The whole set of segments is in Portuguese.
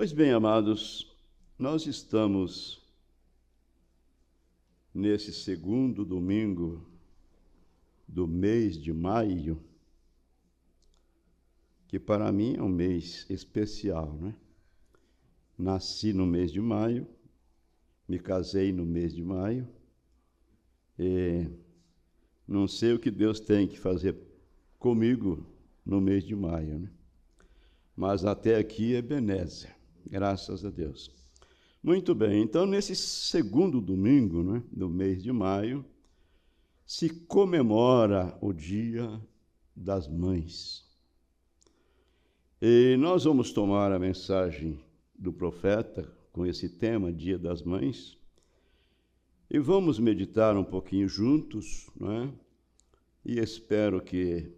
Pois bem, amados, nós estamos nesse segundo domingo do mês de maio, que para mim é um mês especial, né? Nasci no mês de maio, me casei no mês de maio, e não sei o que Deus tem que fazer comigo no mês de maio, né? Mas até aqui é Ebenezer, graças a Deus. Muito bem, então nesse segundo domingo, né, do mês de maio, se comemora o Dia das Mães. E nós vamos tomar a mensagem do profeta com esse tema, Dia das Mães, e vamos meditar um pouquinho juntos, né? E espero que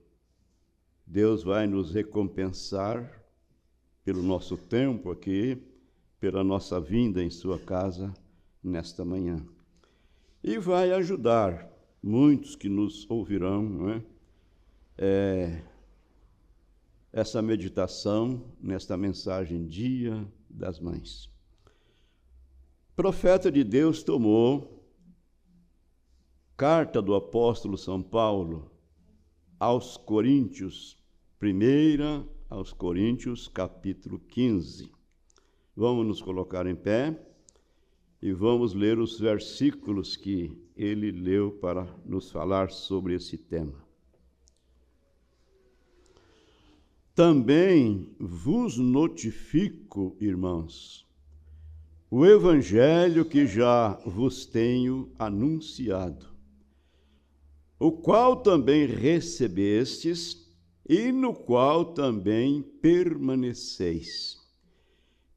Deus vai nos recompensar pelo nosso tempo aqui, pela nossa vinda em sua casa nesta manhã. E vai ajudar muitos que nos ouvirão, não é? Essa meditação nesta mensagem Dia das Mães. O profeta de Deus tomou carta do apóstolo São Paulo aos Coríntios, primeira aos Coríntios, capítulo 15. Vamos nos colocar em pé e vamos ler os versículos que ele leu para nos falar sobre esse tema. Também vos notifico, irmãos, o evangelho que já vos tenho anunciado, o qual também recebestes e no qual também permaneceis,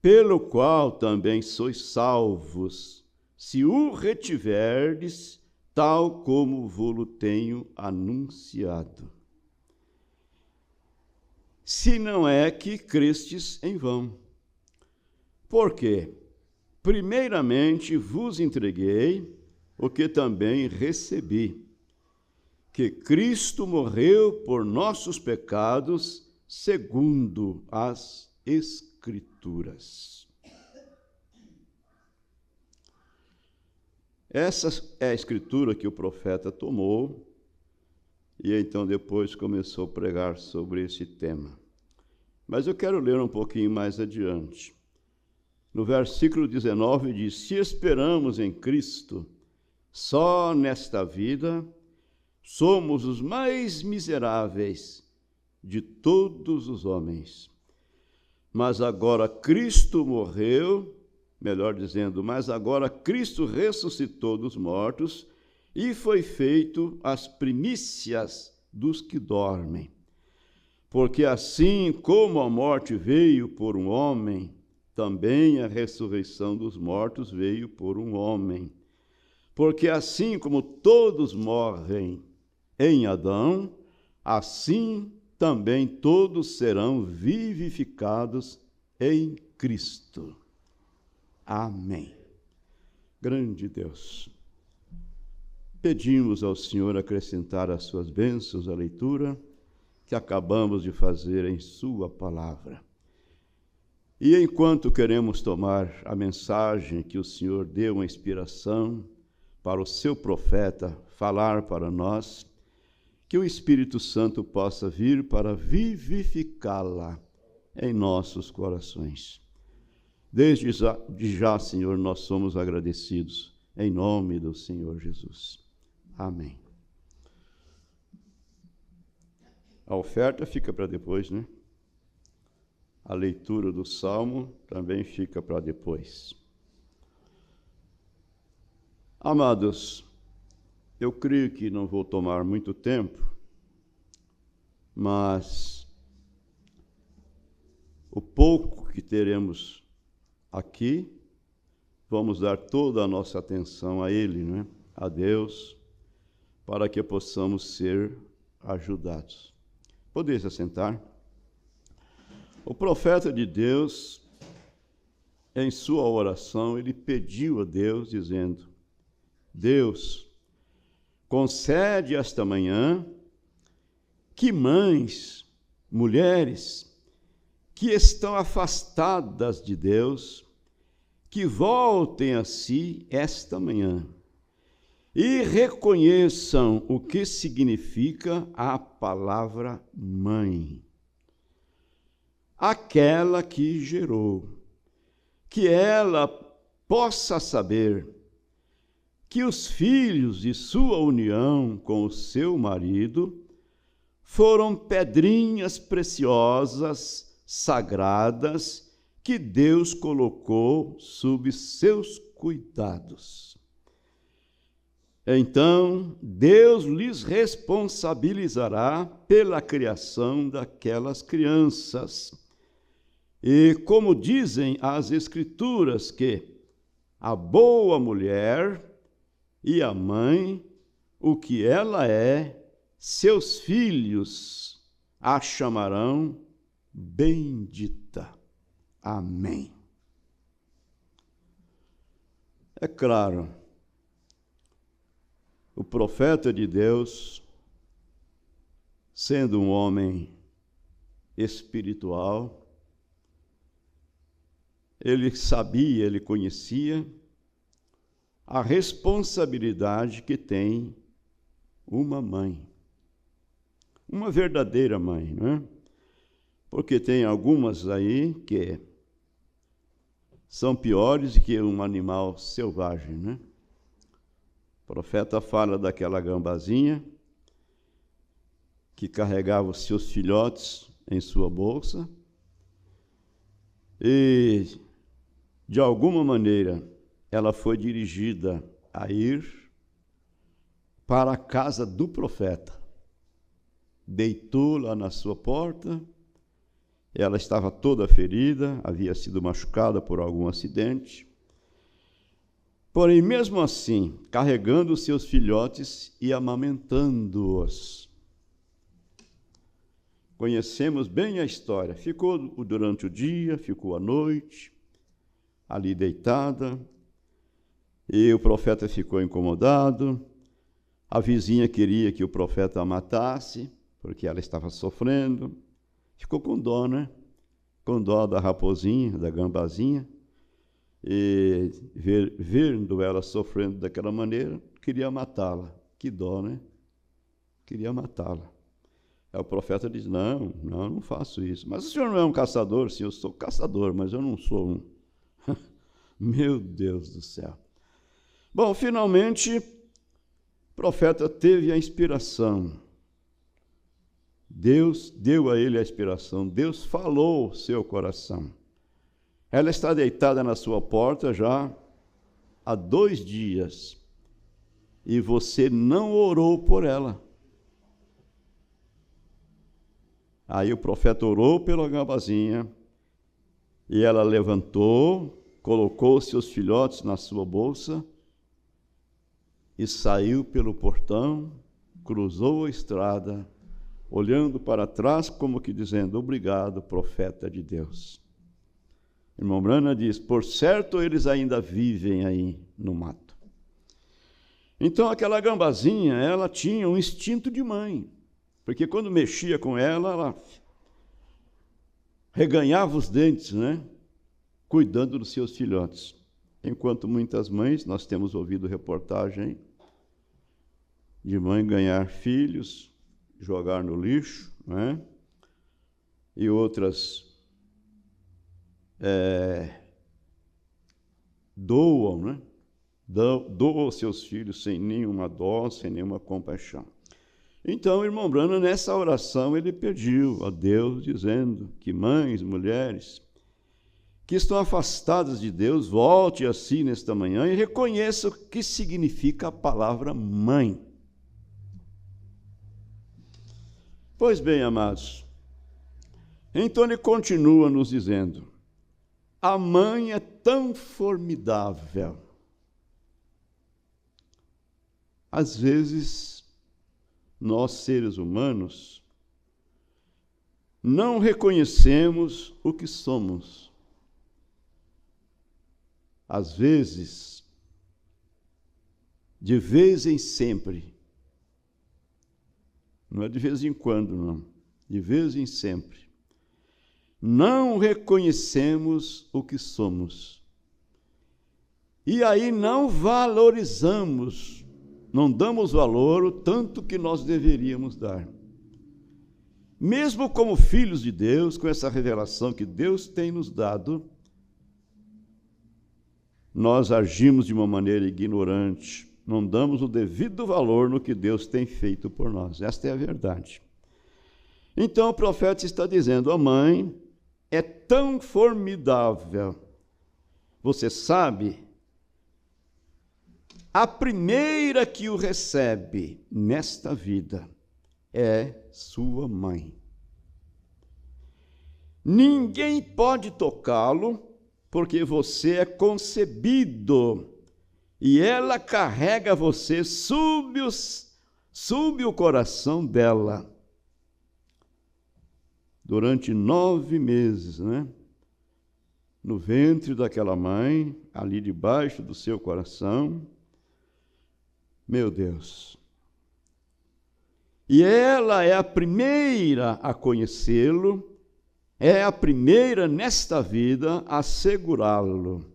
pelo qual também sois salvos, se o retiverdes, tal como vos tenho anunciado. Se não é que crestes em vão. Por quê? Primeiramente vos entreguei o que também recebi, que Cristo morreu por nossos pecados, segundo as Escrituras. Essa é a escritura que o profeta tomou, e então depois começou a pregar sobre esse tema. Mas eu quero ler um pouquinho mais adiante. No versículo 19 diz: se esperamos em Cristo só nesta vida, somos os mais miseráveis de todos os homens. Mas agora Cristo morreu, melhor dizendo, mas agora Cristo ressuscitou dos mortos e foi feito as primícias dos que dormem. Porque assim como a morte veio por um homem, também a ressurreição dos mortos veio por um homem. Porque assim como todos morrem em Adão, assim também todos serão vivificados em Cristo. Amém. Grande Deus, pedimos ao Senhor acrescentar as suas bênçãos à leitura que acabamos de fazer em sua palavra. E enquanto queremos tomar a mensagem que o Senhor deu uma inspiração para o seu profeta falar para nós, que o Espírito Santo possa vir para vivificá-la em nossos corações. Desde já, Senhor, nós somos agradecidos, em nome do Senhor Jesus. Amém. A oferta fica para depois, né? A leitura do Salmo também fica para depois. Amados, eu creio que não vou tomar muito tempo, mas o pouco que teremos aqui, vamos dar toda a nossa atenção a Ele, né? A Deus, para que possamos ser ajudados. Podeis assentar? O profeta de Deus, em sua oração, ele pediu a Deus, dizendo: Deus, concede esta manhã que mães, mulheres, que estão afastadas de Deus, que voltem a si esta manhã e reconheçam o que significa a palavra mãe. Aquela que gerou, que ela possa saber que os filhos de sua união com o seu marido foram pedrinhas preciosas, sagradas, que Deus colocou sob seus cuidados. Então, Deus lhes responsabilizará pela criação daquelas crianças. E como dizem as Escrituras, que a boa mulher e a mãe, o que ela é, seus filhos a chamarão bendita. Amém. É claro, o profeta de Deus, sendo um homem espiritual, ele sabia, ele conhecia a responsabilidade que tem uma mãe. Uma verdadeira mãe, não é? Porque tem algumas aí que são piores que um animal selvagem, né? O profeta fala daquela gambazinha que carregava os seus filhotes em sua bolsa e, de alguma maneira, ela foi dirigida a ir para a casa do profeta. Deitou lá na sua porta, ela estava toda ferida, havia sido machucada por algum acidente. Porém, mesmo assim, carregando os seus filhotes e amamentando-os. Conhecemos bem a história. Ficou durante o dia, ficou à noite, ali deitada, e o profeta ficou incomodado. A vizinha queria que o profeta a matasse, porque ela estava sofrendo. Ficou com dó, né? Com dó da raposinha, da gambazinha. E vendo ela sofrendo daquela maneira, queria matá-la. Que dó, né? Queria matá-la. Aí o profeta diz, não faço isso. Mas o senhor não é um caçador? Sim, eu sou caçador, mas eu não sou um. Meu Deus do céu. Bom, finalmente, o profeta teve a inspiração. Deus deu a ele a inspiração. Deus falou ao seu coração. Ela está deitada na sua porta já há 2 dias. E você não orou por ela. Aí o profeta orou pela gambazinha. E ela levantou, colocou seus filhotes na sua bolsa e saiu pelo portão, cruzou a estrada, olhando para trás como que dizendo, obrigado, profeta de Deus. Irmão Brana diz, por certo eles ainda vivem aí no mato. Então aquela gambazinha, ela tinha um instinto de mãe, porque quando mexia com ela reganhava os dentes, né? Cuidando dos seus filhotes. Enquanto muitas mães, nós temos ouvido reportagem de mãe ganhar filhos, jogar no lixo, né? E outras doam, né? Doam seus filhos sem nenhuma dó, sem nenhuma compaixão. Então, o irmão Brana, nessa oração, ele pediu a Deus, dizendo que mães, mulheres, que estão afastadas de Deus, volte a si nesta manhã e reconheça o que significa a palavra mãe. Pois bem, amados, então ele continua nos dizendo, a mãe é tão formidável. Às vezes, nós seres humanos não reconhecemos o que somos. Às vezes, de vez em sempre, não é de vez em quando, não, de vez em sempre, não reconhecemos o que somos. E aí não valorizamos, não damos valor o tanto que nós deveríamos dar. Mesmo como filhos de Deus, com essa revelação que Deus tem nos dado, nós agimos de uma maneira ignorante, não damos o devido valor no que Deus tem feito por nós. Esta é a verdade. Então o profeta está dizendo: a mãe é tão formidável. Você sabe, a primeira que o recebe nesta vida é sua mãe. Ninguém pode tocá-lo, porque você é concebido e ela carrega você sob o coração dela. Durante 9 meses, né? No ventre daquela mãe, ali debaixo do seu coração. Meu Deus! E ela é a primeira a conhecê-lo, é a primeira nesta vida a segurá-lo.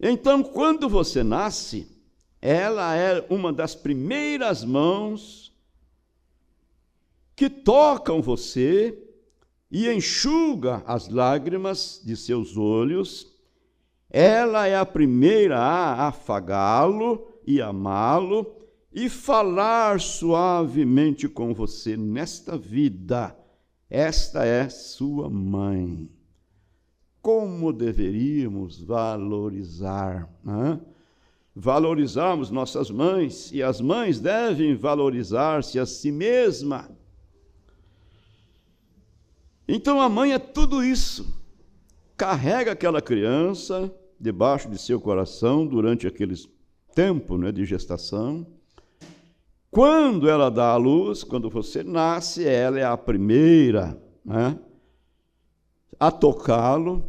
Então, quando você nasce, ela é uma das primeiras mãos que tocam você e enxuga as lágrimas de seus olhos. Ela é a primeira a afagá-lo e amá-lo e falar suavemente com você nesta vida. Esta é sua mãe. Como deveríamos valorizar, né? Valorizarmos nossas mães, e as mães devem valorizar-se a si mesma. Então a mãe é tudo isso. Carrega aquela criança debaixo de seu coração durante aquele tempo, né, de gestação. Quando ela dá à luz, quando você nasce, ela é a primeira, né, a tocá-lo,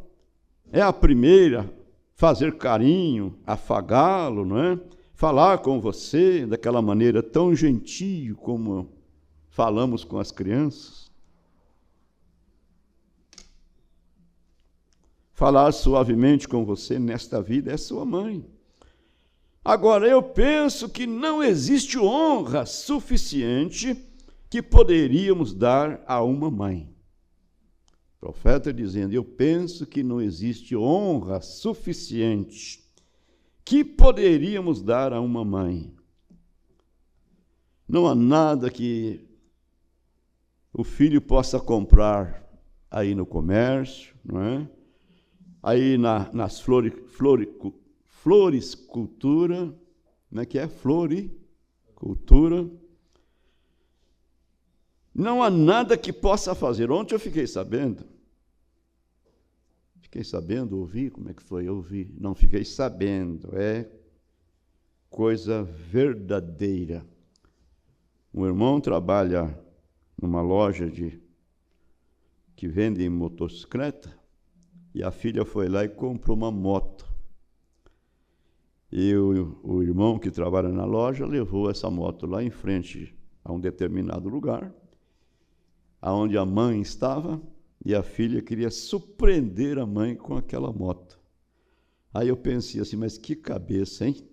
é a primeira a fazer carinho, afagá-lo, não é? Falar com você daquela maneira tão gentil como falamos com as crianças. Falar suavemente com você nesta vida é sua mãe. Agora, eu penso que não existe honra suficiente que poderíamos dar a uma mãe. O profeta dizendo: eu penso que não existe honra suficiente que poderíamos dar a uma mãe. Não há nada que o filho possa comprar aí no comércio, não é? Aí nas floricultura, né, que é floricultura, não há nada que possa fazer. Ontem eu fiquei sabendo, ouvi, como é que foi? Ouvi, não fiquei sabendo, é coisa verdadeira. Um irmão trabalha numa loja que vende motocicleta, e a filha foi lá e comprou uma moto. E o irmão que trabalha na loja levou essa moto lá em frente a um determinado lugar, aonde a mãe estava, e a filha queria surpreender a mãe com aquela moto. Aí eu pensei assim, mas que cabeça, hein?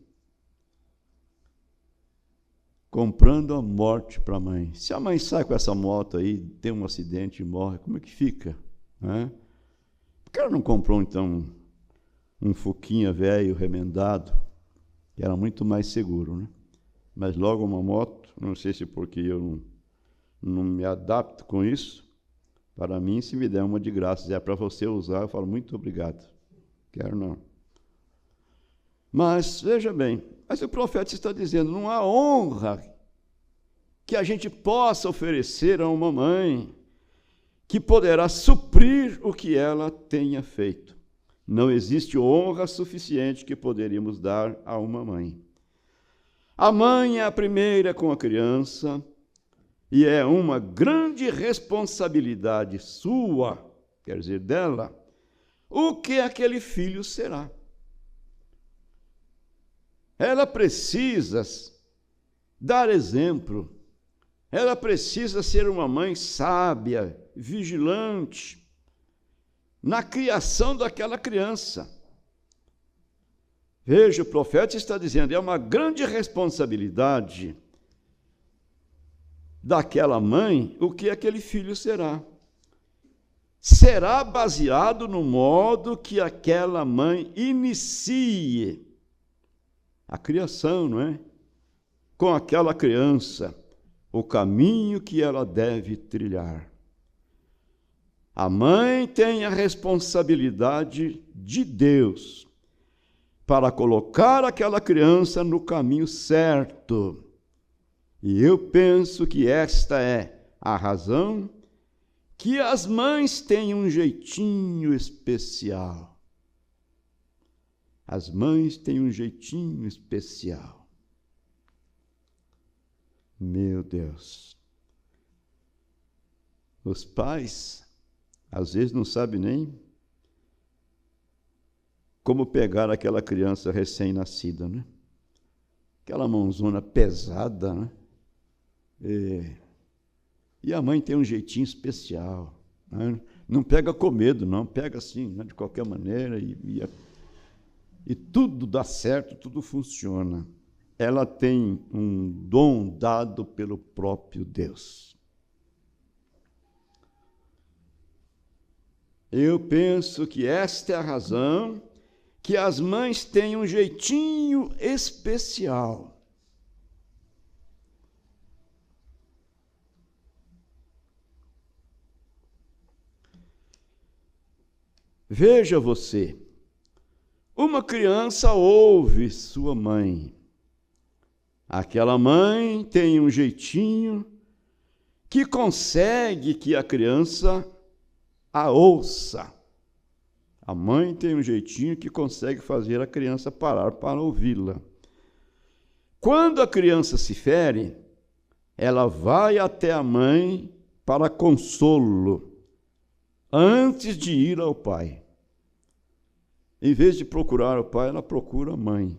Comprando a morte para a mãe. Se a mãe sai com essa moto aí, tem um acidente e morre, como é que fica? Né? Por que ela não comprou, então, um Fuquinha velho, remendado, que era muito mais seguro, né? Mas logo uma moto, não sei se porque eu não me adapto com isso, para mim, se me der uma de graça, é para você usar, eu falo, muito obrigado. Quero não. Mas, veja bem, mas o profeta está dizendo, não há honra que a gente possa oferecer a uma mãe que poderá suprir o que ela tenha feito. Não existe honra suficiente que poderíamos dar a uma mãe. A mãe é a primeira com a criança e é uma grande responsabilidade sua, quer dizer, dela, o que aquele filho será. Ela precisa dar exemplo, ela precisa ser uma mãe sábia, vigilante na criação daquela criança. Veja, o profeta está dizendo, é uma grande responsabilidade daquela mãe o que aquele filho será. Será baseado no modo que aquela mãe inicie a criação, não é? Com aquela criança, o caminho que ela deve trilhar. A mãe tem a responsabilidade de Deus para colocar aquela criança no caminho certo. E eu penso que esta é a razão que as mães têm um jeitinho especial. As mães têm um jeitinho especial. Meu Deus. Os pais, às vezes, não sabem nem como pegar aquela criança recém-nascida, né? Aquela mãozona pesada, né? E a mãe tem um jeitinho especial, né? Não pega com medo, não. Pega assim, né? De qualquer maneira, e tudo dá certo, tudo funciona. Ela tem um dom dado pelo próprio Deus. Eu penso que esta é a razão que as mães têm um jeitinho especial. Veja você, uma criança ouve sua mãe. Aquela mãe tem um jeitinho que consegue que a criança a ouça. A mãe tem um jeitinho que consegue fazer a criança parar para ouvi-la. Quando a criança se fere, ela vai até a mãe para consolo, antes de ir ao pai. Em vez de procurar o pai, ela procura a mãe.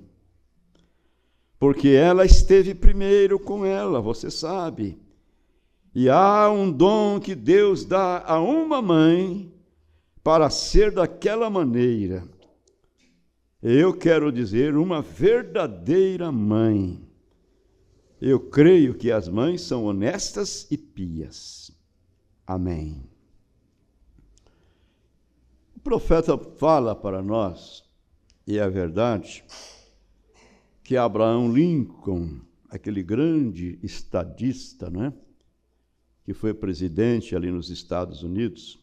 Porque ela esteve primeiro com ela, você sabe. E há um dom que Deus dá a uma mãe para ser daquela maneira. Eu quero dizer, uma verdadeira mãe. Eu creio que as mães são honestas e pias. Amém. O profeta fala para nós, e é verdade, que Abraham Lincoln, aquele grande estadista, né, que foi presidente ali nos Estados Unidos,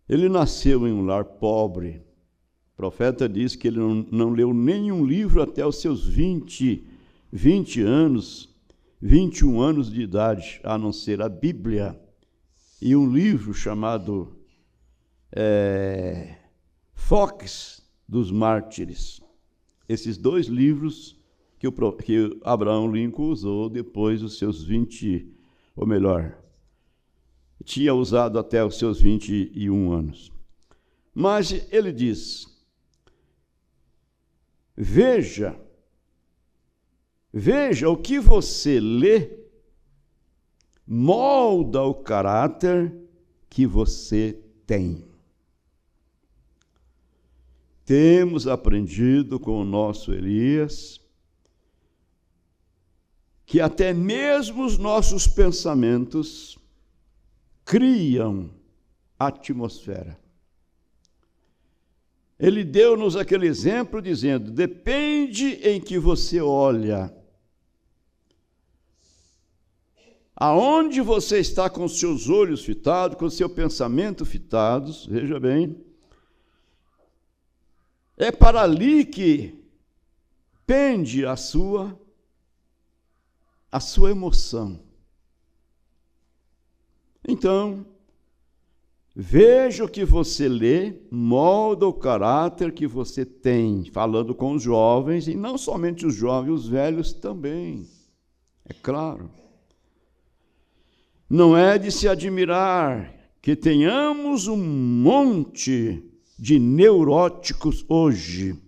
ele nasceu em um lar pobre. O profeta diz que ele não leu nenhum livro até os seus 20 anos, 21 anos de idade, a não ser a Bíblia e um livro chamado Fox dos Mártires. Esses dois livros que Abraham Lincoln usou depois dos seus 20, ou melhor, tinha usado até os seus 21 anos. Mas ele diz, veja o que você lê, molda o caráter que você tem. Temos aprendido com o nosso Elias que até mesmo os nossos pensamentos criam atmosfera. Ele deu-nos aquele exemplo dizendo, depende em que você olha. Aonde você está com os seus olhos fitados, com o seu pensamento fitados, veja bem, é para ali que pende a sua emoção. Então, veja o que você lê, molda o caráter que você tem, falando com os jovens, e não somente os jovens, os velhos também, é claro. Não é de se admirar que tenhamos um monte de neuróticos hoje,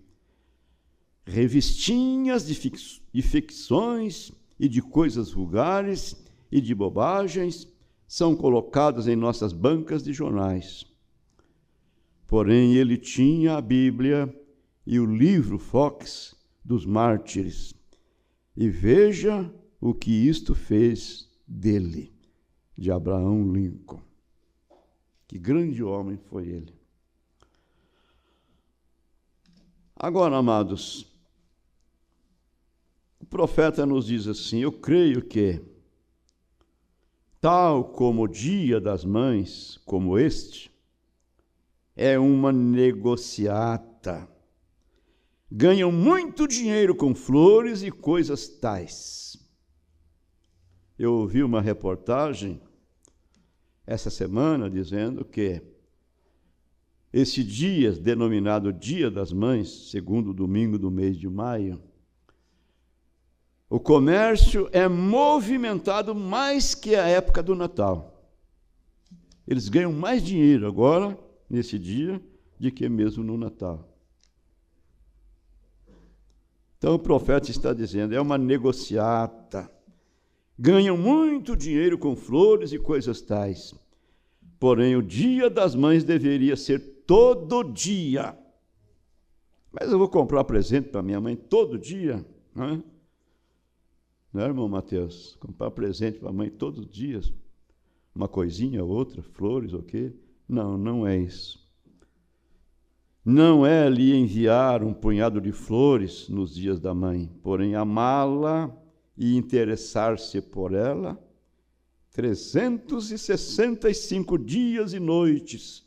revistinhas de ficções e de coisas vulgares e de bobagens, são colocadas em nossas bancas de jornais. Porém, ele tinha a Bíblia e o livro Fox dos Mártires. E veja o que isto fez dele, de Abraham Lincoln. Que grande homem foi ele. Agora, amados, o profeta nos diz assim: eu creio que, tal como o Dia das Mães, como este, é uma negociata. Ganham muito dinheiro com flores e coisas tais. Eu ouvi uma reportagem essa semana dizendo que esse dia, denominado Dia das Mães, segundo domingo do mês de maio, o comércio é movimentado mais que a época do Natal. Eles ganham mais dinheiro agora, nesse dia, do que mesmo no Natal. Então o profeta está dizendo, é uma negociata. Ganham muito dinheiro com flores e coisas tais. Porém, o Dia das Mães deveria ser todo dia. Mas eu vou comprar presente para minha mãe todo dia, né? Não é, irmão Mateus? Comprar presente para a mãe todos os dias. Uma coisinha, outra, flores, o quê? Não, não é isso. Não é lhe enviar um punhado de flores nos dias da mãe, porém amá-la e interessar-se por ela 365 dias e noites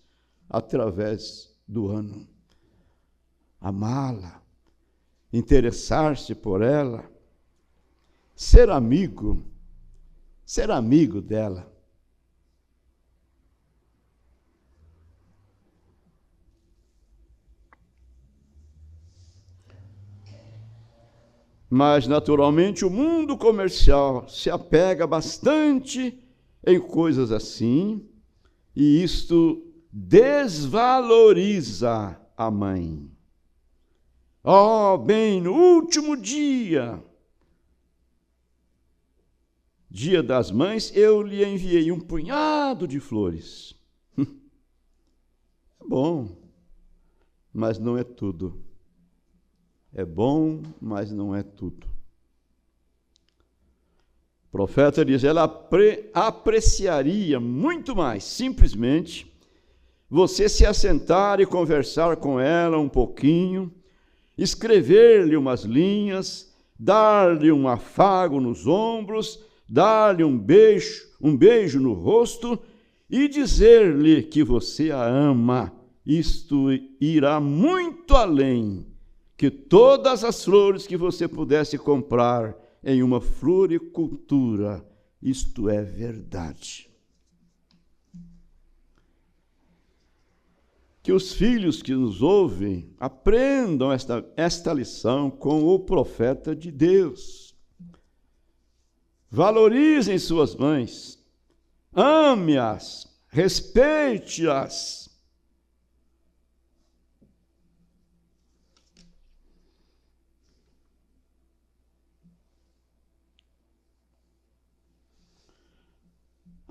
através do ano. Amá-la, interessar-se por ela, ser amigo dela. Mas, naturalmente, o mundo comercial se apega bastante em coisas assim, e isto desvaloriza a mãe. Oh, bem, no último dia, Dia das Mães, eu lhe enviei um punhado de flores. É bom, mas não é tudo. É bom, mas não é tudo. O profeta diz, ela apreciaria muito mais, simplesmente, você se assentar e conversar com ela um pouquinho, escrever-lhe umas linhas, dar-lhe um afago nos ombros, dar-lhe um beijo no rosto e dizer-lhe que você a ama. Isto irá muito além que todas as flores que você pudesse comprar em uma floricultura. Isto é verdade. Que os filhos que nos ouvem aprendam esta lição com o profeta de Deus. Valorizem suas mães, ame-as, respeite-as.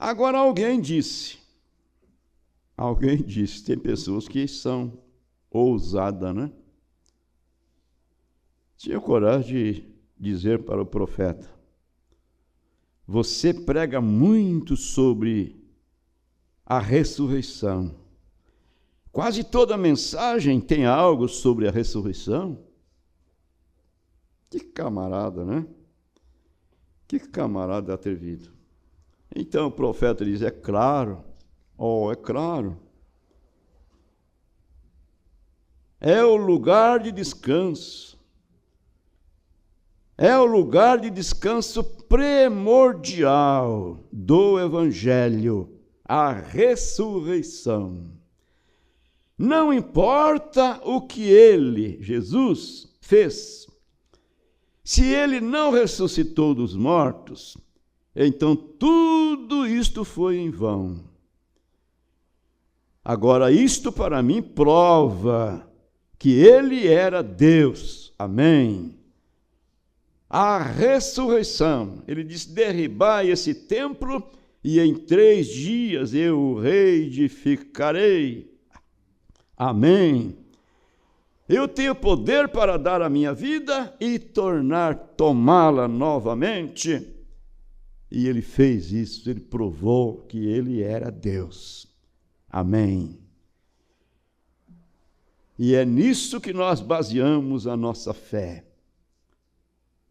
Agora alguém disse, tem pessoas que são ousadas, né? Tinha coragem de dizer para o profeta, você prega muito sobre a ressurreição. Quase toda mensagem tem algo sobre a ressurreição. Que camarada, né? Que camarada atrevido. Então o profeta diz, é claro, é claro. É o lugar de descanso. É o lugar de descanso primordial do Evangelho, a ressurreição. Não importa o que ele, Jesus, fez. Se ele não ressuscitou dos mortos, então tudo isto foi em vão. Agora, isto para mim prova que ele era Deus. Amém. A ressurreição, ele disse, derribai esse templo e em 3 dias eu o reedificarei. Amém. Eu tenho poder para dar a minha vida e tomá-la novamente. E ele fez isso, ele provou que ele era Deus. Amém. E é nisso que nós baseamos a nossa fé.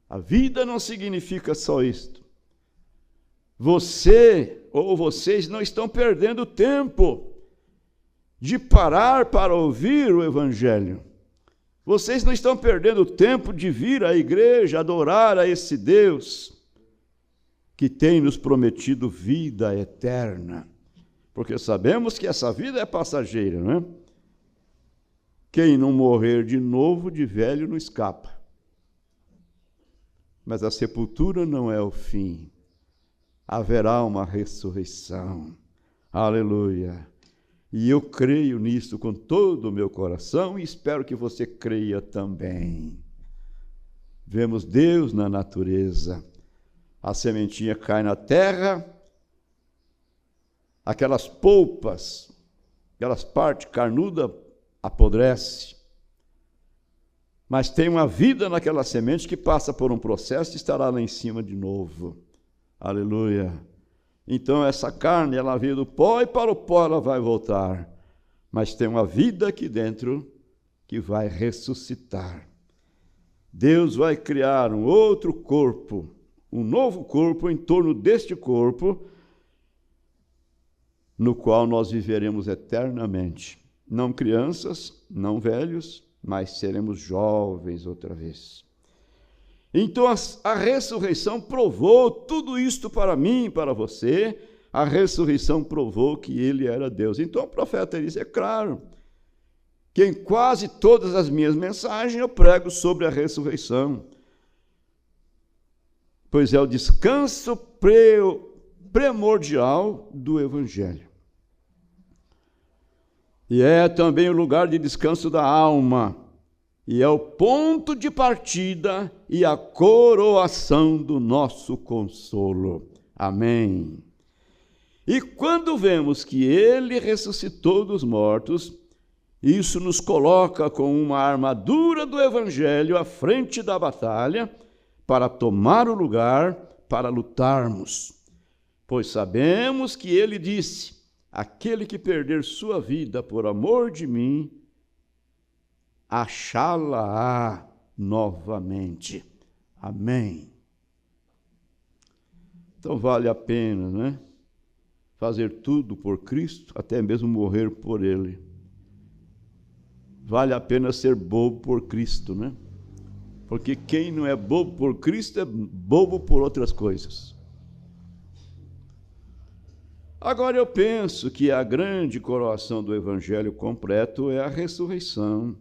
A vida não significa só isto. Você ou vocês não estão perdendo tempo de parar para ouvir o Evangelho. Vocês não estão perdendo tempo de vir à igreja, adorar a esse Deus que tem nos prometido vida eterna. Porque sabemos que essa vida é passageira, não é? Quem não morrer de novo, de velho, não escapa. Mas a sepultura não é o fim. Haverá uma ressurreição. Aleluia. E eu creio nisso com todo o meu coração e espero que você creia também. Vemos Deus na natureza. A sementinha cai na terra, aquelas polpas, aquelas partes carnudas apodrece. Mas tem uma vida naquela semente que passa por um processo e estará lá em cima de novo. Aleluia. Então essa carne, ela veio do pó e para o pó ela vai voltar. Mas tem uma vida aqui dentro que vai ressuscitar. Deus vai criar um outro corpo, um novo corpo em torno deste corpo, no qual nós viveremos eternamente. Não crianças, não velhos, mas seremos jovens outra vez. Então a ressurreição provou tudo isto para mim e para você. A ressurreição provou que ele era Deus. Então o profeta disse, é claro, que em quase todas as minhas mensagens eu prego sobre a ressurreição, pois é o descanso primordial do Evangelho. E é também o lugar de descanso da alma, e é o ponto de partida e a coroação do nosso consolo. Amém. E quando vemos que ele ressuscitou dos mortos, isso nos coloca com uma armadura do Evangelho à frente da batalha, para tomar o lugar, para lutarmos. Pois sabemos que ele disse, aquele que perder sua vida por amor de mim, achá-la-á novamente. Amém. Então vale a pena, né? Fazer tudo por Cristo, até mesmo morrer por Ele. Vale a pena ser bobo por Cristo, né? Porque quem não é bobo por Cristo é bobo por outras coisas. Agora eu penso que a grande coroação do Evangelho completo é a ressurreição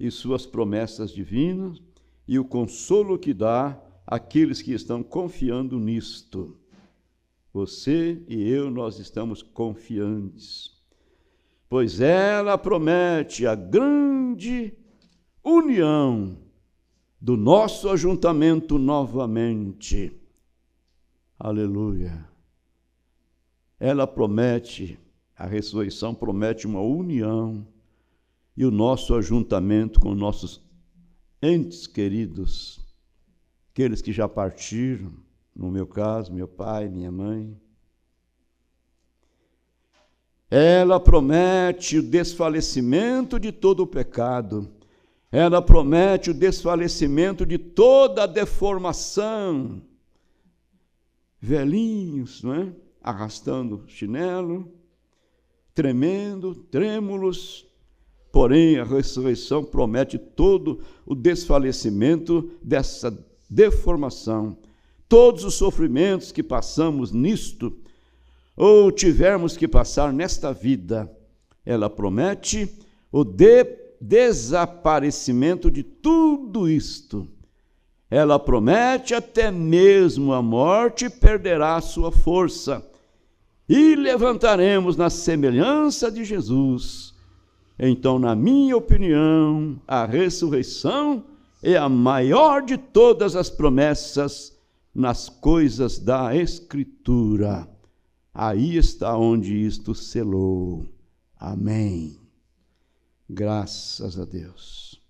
e suas promessas divinas e o consolo que dá àqueles que estão confiando nisto. Você e eu, nós estamos confiantes, pois ela promete a grande união do nosso ajuntamento novamente. Aleluia. Ela promete, a ressurreição promete uma união e o nosso ajuntamento com nossos entes queridos, aqueles que já partiram, no meu caso, meu pai, minha mãe. Ela promete o desfalecimento de todo o pecado. Ela promete o desfalecimento de toda a deformação. Velhinhos, não é? Arrastando chinelo, tremendo, trêmulos. Porém, a ressurreição promete todo o desfalecimento dessa deformação. Todos os sofrimentos que passamos nisto, ou tivermos que passar nesta vida, ela promete o desaparecimento de tudo isto. Ela promete até mesmo a morte perderá a sua força e levantaremos na semelhança de Jesus. Então, na minha opinião, a ressurreição é a maior de todas as promessas nas coisas da Escritura. Aí está onde isto selou. Amém. Graças a Deus.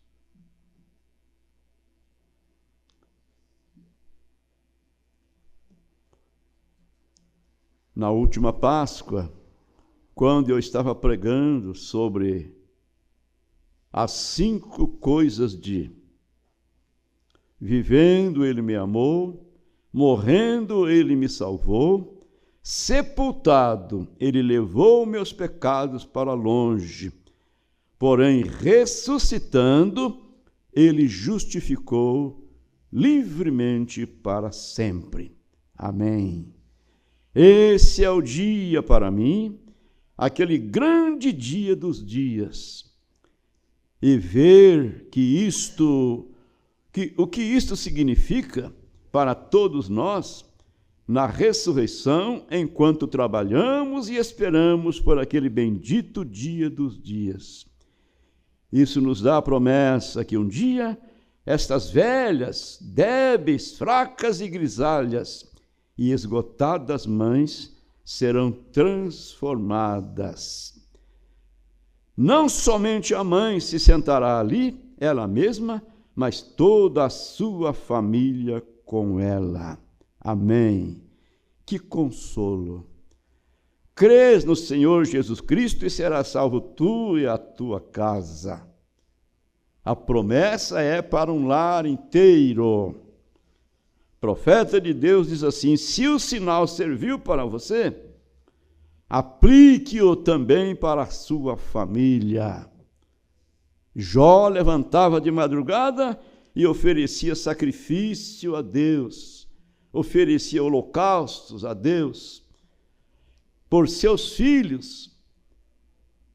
Na última Páscoa, quando eu estava pregando sobre as 5 coisas de vivendo, ele me amou, morrendo, ele me salvou, sepultado, ele levou meus pecados para longe, porém, ressuscitando, ele justificou livremente para sempre. Amém. Esse é o dia para mim, aquele grande dia dos dias. E ver o que isto significa para todos nós na ressurreição, enquanto trabalhamos e esperamos por aquele bendito dia dos dias. Isso nos dá a promessa que um dia estas velhas, débeis, fracas e grisalhas e esgotadas mães serão transformadas. Não somente a mãe se sentará ali, ela mesma, mas toda a sua família com ela. Amém. Que consolo! Crês no Senhor Jesus Cristo e serás salvo tu e a tua casa. A promessa é para um lar inteiro. O profeta de Deus diz assim: se o sinal serviu para você, aplique-o também para a sua família. Jó levantava de madrugada e oferecia sacrifício a Deus, oferecia holocaustos a Deus por seus filhos.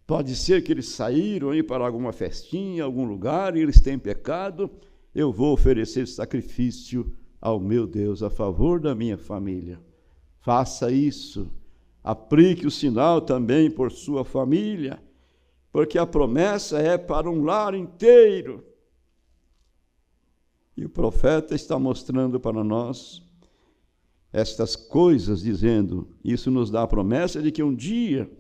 Pode ser que eles saíram aí para alguma festinha, algum lugar, e eles têm pecado. Eu vou oferecer sacrifício ao meu Deus a favor da minha família. Faça isso. Aplique o sinal também por sua família, porque a promessa é para um lar inteiro. E o profeta está mostrando para nós estas coisas, dizendo, isso nos dá a promessa de que um dia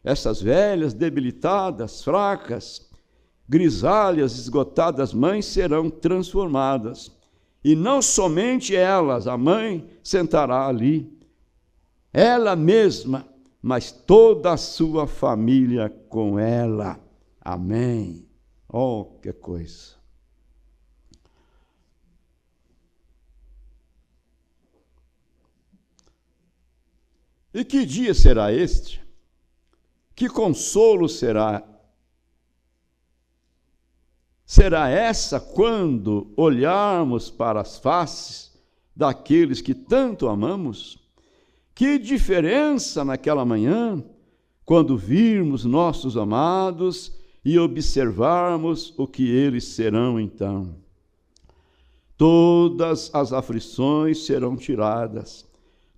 essas velhas, debilitadas, fracas, grisalhas, esgotadas mães serão transformadas. E não somente elas, a mãe sentará ali, ela mesma, mas toda a sua família com ela. Amém. Oh, que coisa! E que dia será este? Que consolo será? Será essa quando olharmos para as faces daqueles que tanto amamos? Que diferença naquela manhã, quando virmos nossos amados e observarmos o que eles serão então. Todas as aflições serão tiradas,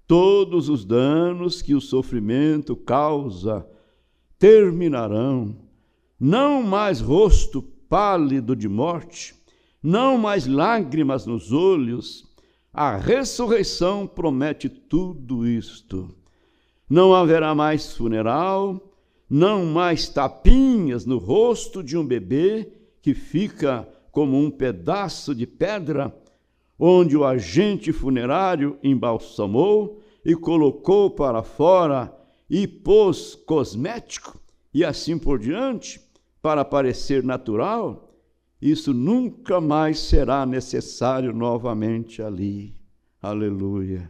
todos os danos que o sofrimento causa terminarão. Não mais rosto pálido de morte, não mais lágrimas nos olhos. A ressurreição promete tudo isto. Não haverá mais funeral, não mais tapinhas no rosto de um bebê que fica como um pedaço de pedra, onde o agente funerário embalsamou e colocou para fora e pôs cosmético e assim por diante, para parecer natural. Isso nunca mais será necessário novamente ali. Aleluia.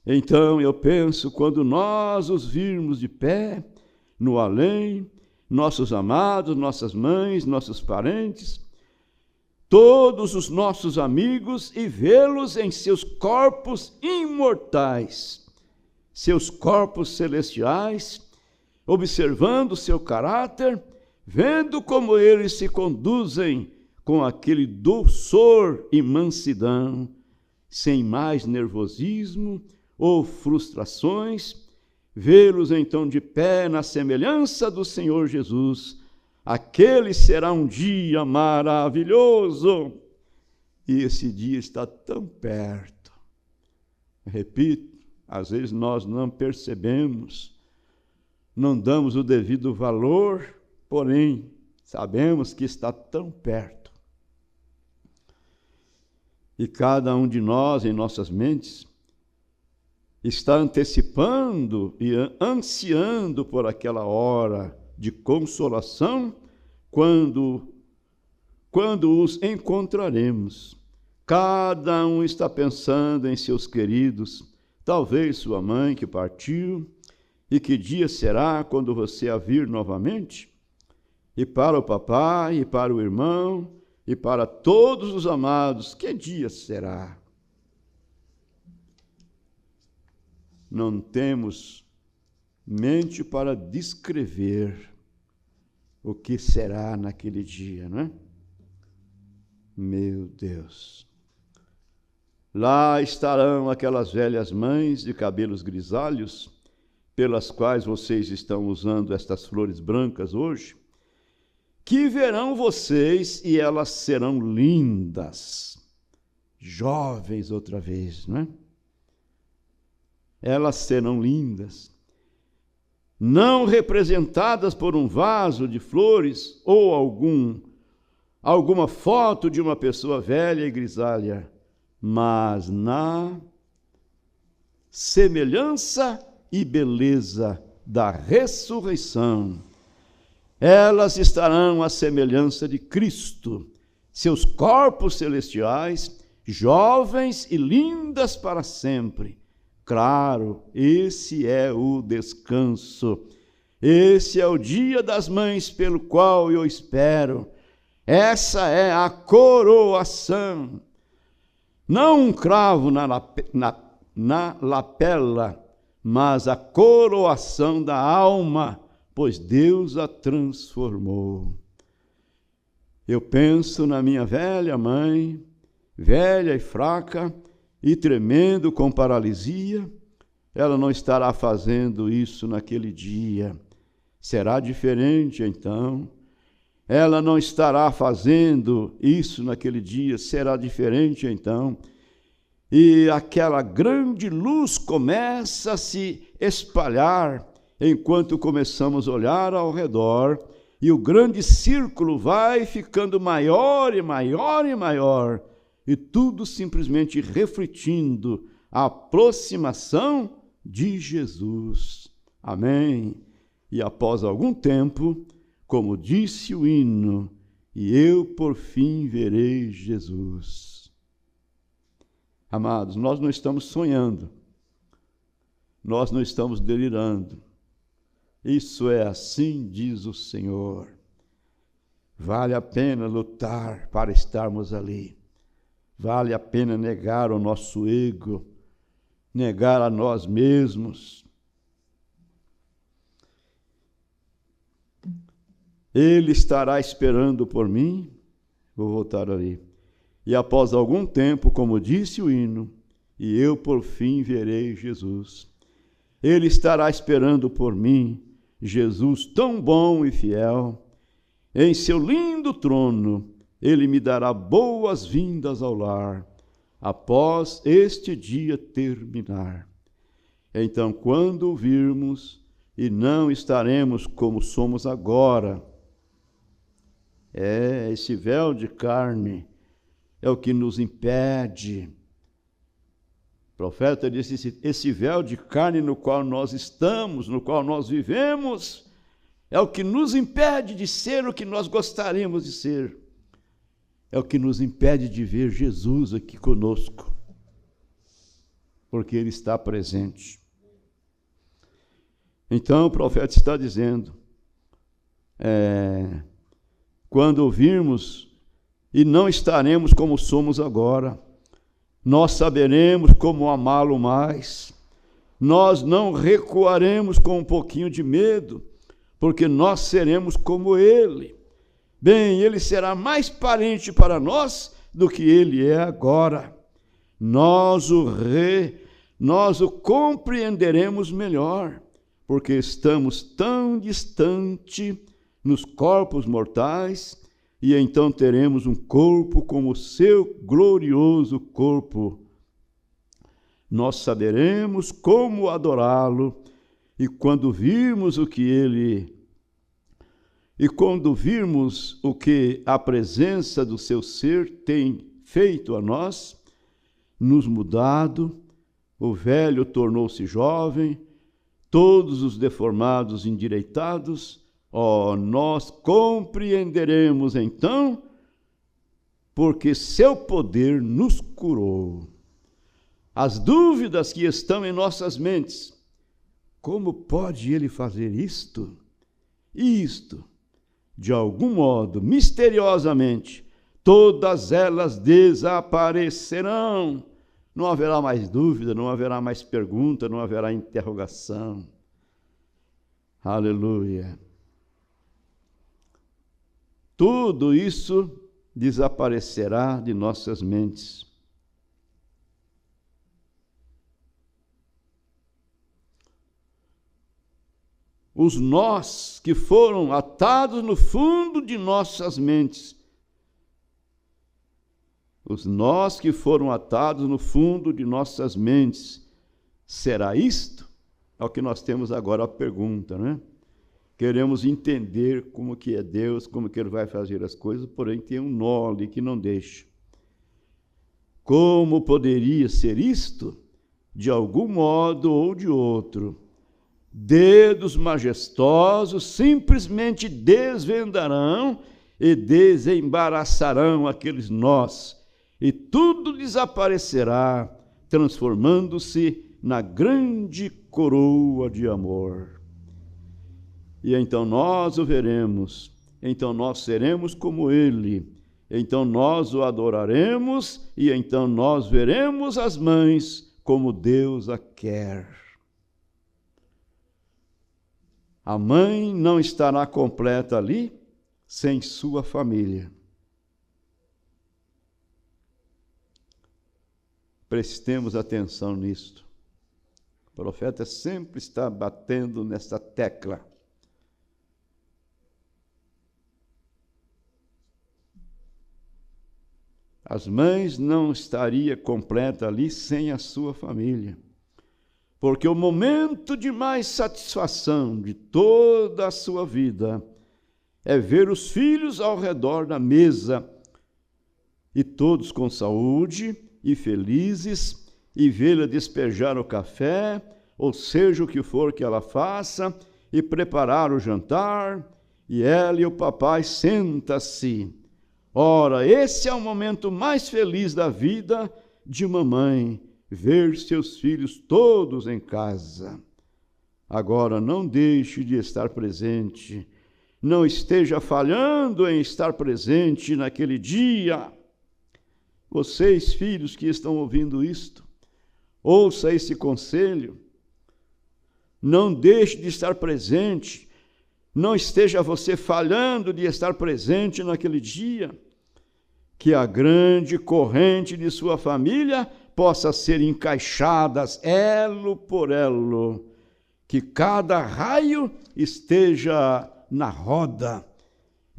Então eu penso, quando nós os virmos de pé, no além, nossos amados, nossas mães, nossos parentes, todos os nossos amigos, e vê-los em seus corpos imortais, seus corpos celestiais, observando seu caráter, vendo como eles se conduzem com aquele doçor e mansidão, sem mais nervosismo ou frustrações, vê-los então de pé na semelhança do Senhor Jesus. Aquele será um dia maravilhoso, e esse dia está tão perto. Repito, Às vezes nós não percebemos, não damos o devido valor, porém sabemos que está tão perto. E cada um de nós, em nossas mentes, está antecipando e ansiando por aquela hora de consolação, quando os encontraremos. Cada um está pensando em seus queridos, talvez sua mãe que partiu, e que dia será quando você a vir novamente? E para o papai, e para o irmão, e para todos os amados, que dia será? Não temos mente para descrever o que será naquele dia, não é? Meu Deus! Lá estarão aquelas velhas mães de cabelos grisalhos, pelas quais vocês estão usando estas flores brancas hoje, que verão vocês e elas serão lindas, jovens outra vez, não é? Elas serão lindas, não representadas por um vaso de flores ou alguma foto de uma pessoa velha e grisalha, mas na semelhança e beleza da ressurreição. Elas estarão à semelhança de Cristo, seus corpos celestiais, jovens e lindas para sempre. Claro, esse é o descanso. Esse é o dia das mães pelo qual eu espero. Essa é a coroação. Não um cravo na lapela, mas a coroação da alma, pois Deus a transformou. Eu penso na minha velha mãe, velha e fraca, e tremendo com paralisia. Ela não estará fazendo isso naquele dia. Será diferente então. Ela não estará fazendo isso naquele dia, será diferente então. E aquela grande luz começa a se espalhar enquanto começamos a olhar ao redor, e o grande círculo vai ficando maior e maior e maior, e tudo simplesmente refletindo a aproximação de Jesus. Amém. E após algum tempo, como disse o hino, e eu por fim verei Jesus. Amados, nós não estamos sonhando, nós não estamos delirando. Isso é assim, diz o Senhor. Vale a pena lutar para estarmos ali. Vale a pena negar o nosso ego, negar a nós mesmos. Ele estará esperando por mim. Vou voltar ali. E após algum tempo, como disse o hino, e eu por fim verei Jesus. Ele estará esperando por mim, Jesus tão bom e fiel. Em seu lindo trono, ele me dará boas-vindas ao lar, após este dia terminar. Então, quando o virmos, e não estaremos como somos agora, esse véu de carne é o que nos impede. O profeta disse, esse véu de carne no qual nós estamos, no qual nós vivemos, é o que nos impede de ser o que nós gostaríamos de ser. É o que nos impede de ver Jesus aqui conosco, porque Ele está presente. Então o profeta está dizendo, quando ouvirmos, e não estaremos como somos agora, nós saberemos como amá-lo mais, nós não recuaremos com um pouquinho de medo, porque nós seremos como Ele. Bem, Ele será mais parente para nós do que Ele é agora. Nós o compreenderemos melhor, porque estamos tão distante nos corpos mortais, e então teremos um corpo como o seu glorioso corpo. nós saberemos como adorá-lo, e quando virmos o que a presença do seu ser tem feito a nós, nos mudado, o velho tornou-se jovem, todos os deformados endireitados, nós compreenderemos então, porque seu poder nos curou. As dúvidas que estão em nossas mentes, como pode ele fazer isto? Isto, de algum modo, misteriosamente, todas elas desaparecerão. Não haverá mais dúvida, não haverá mais pergunta, não haverá interrogação. Aleluia. Tudo isso desaparecerá de nossas mentes. Os nós que foram atados no fundo de nossas mentes. Os nós que foram atados no fundo de nossas mentes. Será isto? É o que nós temos agora a pergunta, né? Queremos entender como que é Deus, como que Ele vai fazer as coisas, porém tem um nó ali que não deixa. Como poderia ser isto? De algum modo ou de outro. Dedos majestosos simplesmente desvendarão e desembaraçarão aqueles nós, e tudo desaparecerá, transformando-se na grande coroa de amor. E então nós o veremos, então nós seremos como Ele, então nós o adoraremos, e então nós veremos as mães como Deus a quer. A mãe não estará completa ali sem sua família. Prestemos atenção nisto. O profeta sempre está batendo nessa tecla. As mães não estariam completas ali sem a sua família. Porque o momento de mais satisfação de toda a sua vida é ver os filhos ao redor da mesa, e todos com saúde e felizes, e vê-la despejar o café, ou seja o que for que ela faça, e preparar o jantar, e ela e o papai sentam-se. Ora, esse é o momento mais feliz da vida de uma mãe, ver seus filhos todos em casa. Agora, não deixe de estar presente, não esteja falhando em estar presente naquele dia. Vocês, filhos que estão ouvindo isto, ouça esse conselho, não deixe de estar presente, não esteja você falhando de estar presente naquele dia, que a grande corrente de sua família possa ser encaixadas elo por elo, que cada raio esteja na roda.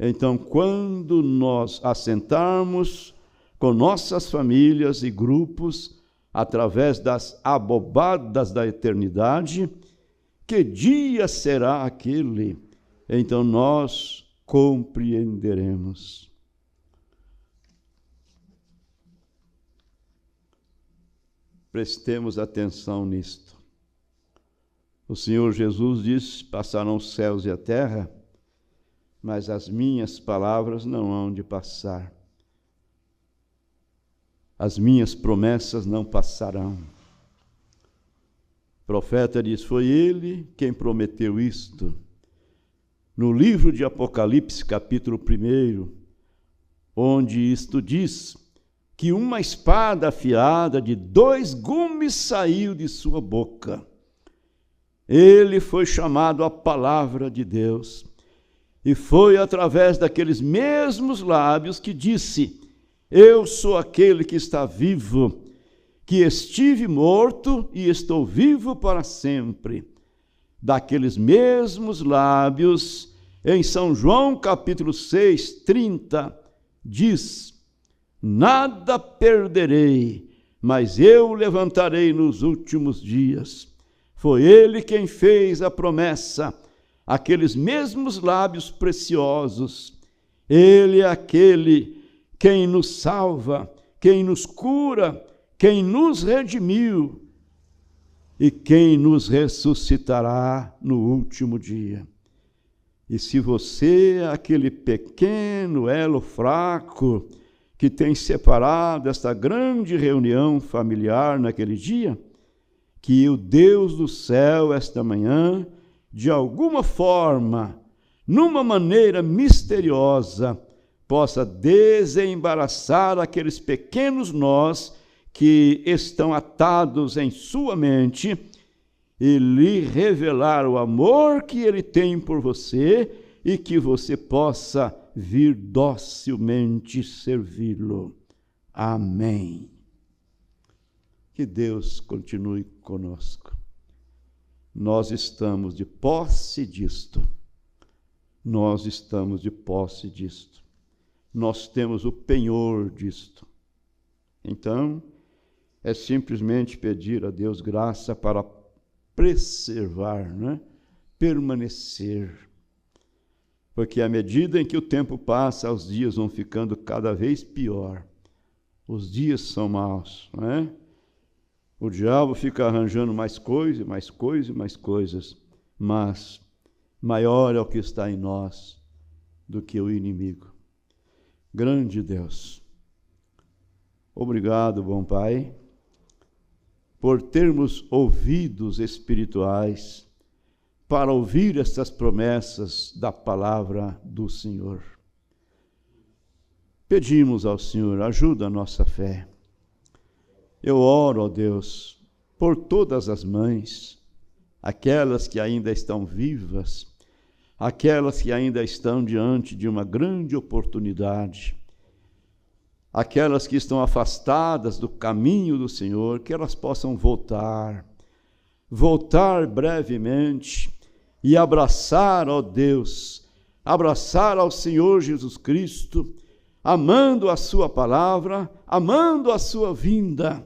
Então, quando nós assentarmos com nossas famílias e grupos, através das abobadas da eternidade, que dia será aquele? Então nós compreenderemos. Prestemos atenção nisto. O Senhor Jesus disse: passarão os céus e a terra, mas as minhas palavras não hão de passar. As minhas promessas não passarão. O profeta diz: foi ele quem prometeu isto. No livro de Apocalipse, capítulo 1, onde isto diz que uma espada afiada de 2 gumes saiu de sua boca. Ele foi chamado a palavra de Deus, e foi através daqueles mesmos lábios que disse: eu sou aquele que está vivo, que estive morto e estou vivo para sempre. Daqueles mesmos lábios, em São João capítulo 6, 30, diz: nada perderei, mas eu o levantarei nos últimos dias. Foi ele quem fez a promessa, aqueles mesmos lábios preciosos. Ele é aquele quem nos salva, quem nos cura, quem nos redimiu e quem nos ressuscitará no último dia. E se você é aquele pequeno elo fraco que tem separado esta grande reunião familiar naquele dia, que o Deus do céu, esta manhã, de alguma forma, numa maneira misteriosa, possa desembaraçar aqueles pequenos nós que estão atados em sua mente e lhe revelar o amor que ele tem por você e que você possa vir docilmente servi-lo. Amém. Que Deus continue conosco. Nós estamos de posse disto. Nós estamos de posse disto. Nós temos o penhor disto. Então, é simplesmente pedir a Deus graça para preservar, né? Permanecer. Porque à medida em que o tempo passa, os dias vão ficando cada vez pior. Os dias são maus, não é? O diabo fica arranjando mais coisas, mais coisas, mais coisas, mas maior é o que está em nós do que o inimigo. Grande Deus, obrigado, bom Pai, por termos ouvidos espirituais para ouvir estas promessas da palavra do Senhor. Pedimos ao Senhor, ajuda a nossa fé. Eu oro, ó Deus, por todas as mães, aquelas que ainda estão vivas, aquelas que ainda estão diante de uma grande oportunidade, aquelas que estão afastadas do caminho do Senhor, que elas possam voltar brevemente e abraçar, ó Deus, abraçar ao Senhor Jesus Cristo, amando a sua palavra, amando a sua vinda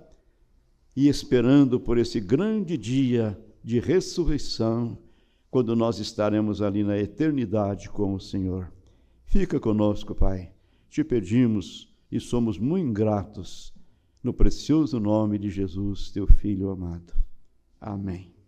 e esperando por esse grande dia de ressurreição, quando nós estaremos ali na eternidade com o Senhor. Fica conosco, Pai. Te pedimos e somos muito gratos no precioso nome de Jesus, teu Filho amado. Amém.